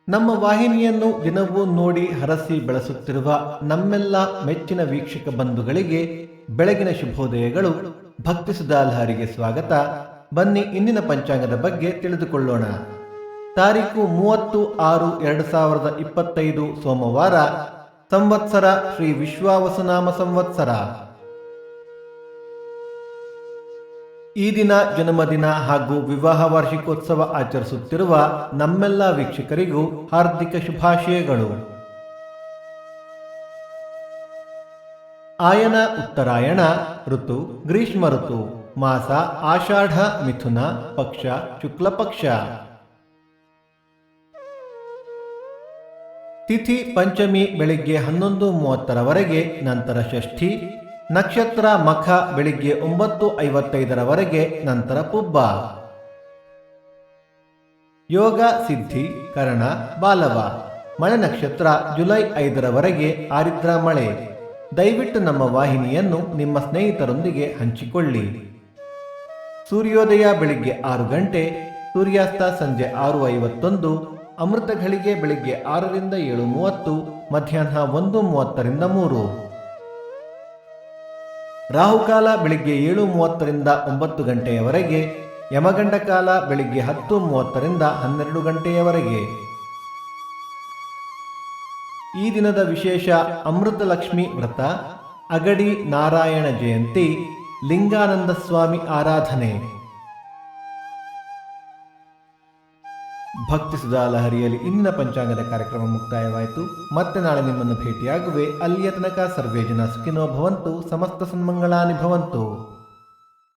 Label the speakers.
Speaker 1: ನಮ್ಮ ವಾಹಿನಿಯನ್ನು ದಿನವೂ ನೋಡಿ ಹರಸಿ ಬೆಳೆಸುತ್ತಿರುವ ನಮ್ಮೆಲ್ಲ ಮೆಚ್ಚಿನ ವೀಕ್ಷಕ ಬಂಧುಗಳಿಗೆ ಬೆಳಗಿನ ಶುಭೋದಯಗಳು. ಭಕ್ತಿ ಸುಧಾಲಹರಿಗೆ ಸ್ವಾಗತ. ಬನ್ನಿ ಇಂದಿನ ಪಂಚಾಂಗದ ಬಗ್ಗೆ ತಿಳಿದುಕೊಳ್ಳೋಣ. ತಾರೀಕು 30/6/2025 ಸೋಮವಾರ. ಸಂವತ್ಸರ ಶ್ರೀ ವಿಶ್ವಾವಸುನಾಮ ಸಂವತ್ಸರ. ಈ ದಿನ ಜನ್ಮದಿನ ಹಾಗೂ ವಿವಾಹ ವಾರ್ಷಿಕೋತ್ಸವ ಆಚರಿಸುತ್ತಿರುವ ನಮ್ಮೆಲ್ಲ ವೀಕ್ಷಕರಿಗೂ ಹಾರ್ದಿಕ ಶುಭಾಶಯಗಳು. ಆಯನ ಉತ್ತರಾಯಣ ಋತು ಗ್ರೀಷ್ಮ ಋತು. ಮಾಸ ಆಷಾಢ ಮಿಥುನ. ಪಕ್ಷ ಶುಕ್ಲ ಪಕ್ಷ. ತಿಥಿ ಪಂಚಮಿ ಬೆಳಿಗ್ಗೆ 11:30 ನಂತರ ಷಷ್ಠಿ. ನಕ್ಷತ್ರ ಮಖ ಬೆಳಿಗ್ಗೆ 9:55 ನಂತರ ಪುಬ್ಬ. ಯೋಗ ಸಿದ್ಧಿ ಕರಣ ಬಾಲವ. ಮಳೆ ನಕ್ಷತ್ರ ಜುಲೈ 5 ಆರಿದ್ರ ಮಳೆ. ದಯವಿಟ್ಟು ನಮ್ಮ ವಾಹಿನಿಯನ್ನು ನಿಮ್ಮ ಸ್ನೇಹಿತರೊಂದಿಗೆ ಹಂಚಿಕೊಳ್ಳಿ. ಸೂರ್ಯೋದಯ ಬೆಳಿಗ್ಗೆ 6 ಗಂಟೆ, ಸೂರ್ಯಾಸ್ತ ಸಂಜೆ 6:51. ಅಮೃತ ಘಳಿಗೆ ಬೆಳಿಗ್ಗೆ 6 ರಿಂದ 7:30, ಮಧ್ಯಾಹ್ನ 1:30 3. ರಾಹುಕಾಲ ಬೆಳಿಗ್ಗೆ 7:30 ರಿಂದ 9 ಗಂಟೆಯವರೆಗೆ. ಯಮಗಂಡ ಕಾಲ ಬೆಳಿಗ್ಗೆ 10:30 ರಿಂದ 12 ಗಂಟೆಯವರೆಗೆ. ಈ ದಿನದ ವಿಶೇಷ ಅಮೃತ ಲಕ್ಷ್ಮಿ ವ್ರತ, ಅಗಡಿ ನಾರಾಯಣ ಜಯಂತಿ, ಲಿಂಗಾನಂದ ಸ್ವಾಮಿ ಆರಾಧನೆ. ಭಕ್ತಿ ಸುಧಾಲಹರಿಯಲ್ಲಿ ಇಂದಿನ ಪಂಚಾಂಗದ ಕಾರ್ಯಕ್ರಮ ಮುಕ್ತಾಯವಾಯಿತು. ಮತ್ತೆ ನಾಳೆ ನಿಮ್ಮನ್ನು ಭೇಟಿಯಾಗುವೆ. ಅಲ್ಲಿಯ ತನಕ ಸರ್ವೇ ಜನ ಸುಖಿನೋ ಭವಂತು. ಸಮಸ್ತ ಸನ್ಮಂಗಳಾನಿ ಭವಂತು.